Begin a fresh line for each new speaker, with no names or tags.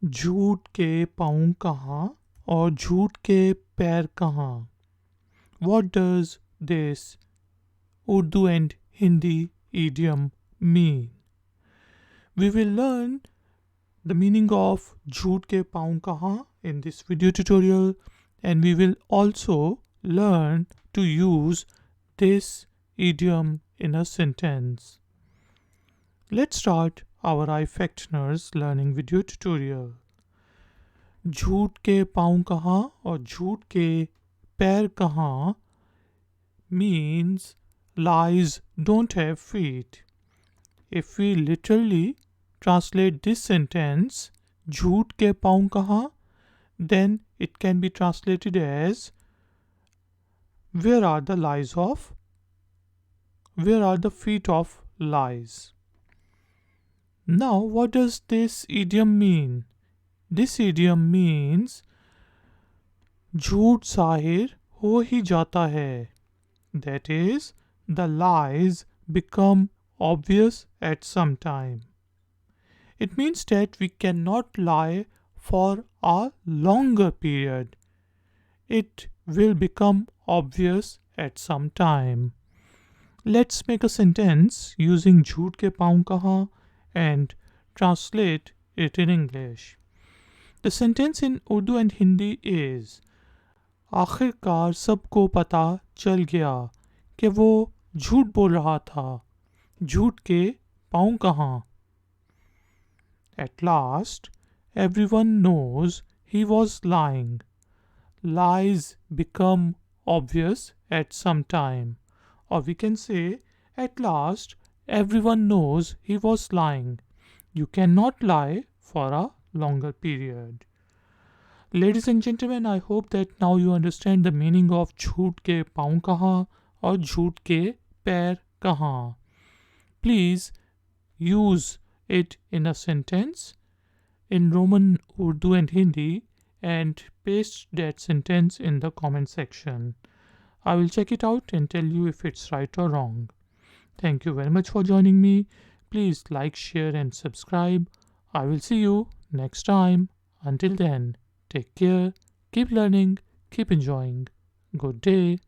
झूठ के पाँव कहाँ और झूठ के पैर कहाँ? What does this Urdu and Hindi idiom mean? We will learn the meaning of झूठ के पाँव कहाँ in this video tutorial, and we will also learn to use this idiom in a sentence. Let's start our iFactioners learning video tutorial. झूठ के पाँव कहाँ और झूठ के पैर कहाँ means lies don't have feet. If we literally translate this sentence, झूठ के पाँव कहाँ, then it can be translated as where are the feet of lies? Now, what does this idiom mean? This idiom means झूठ ज़ाहिर हो ही जाता है. That is, the lies become obvious at some time. It means that we cannot lie for a longer period. It will become obvious at some time. Let's make a sentence using झूठ के पाँव कहाँ and translate it in English. The sentence in Urdu and Hindi is आखिरकार सबको पता चल गया कि वो झूठ बोल रहा था. झूठ के पाँव कहाँ? At last, everyone knows he was lying. Lies become obvious at some time. Or we can say, at last, everyone knows he was lying. You cannot lie for a longer period. Ladies and gentlemen, I hope that now you understand the meaning of झूठ के पाँव कहाँ और झूठ के पैर कहाँ. Please use it in a sentence in Roman, Urdu and Hindi and paste that sentence in the comment section. I will check it out and tell you if it's right or wrong. Thank you very much for joining me. Please like, share and subscribe. I will see you next time. Until then, take care, keep learning, keep enjoying. Good day.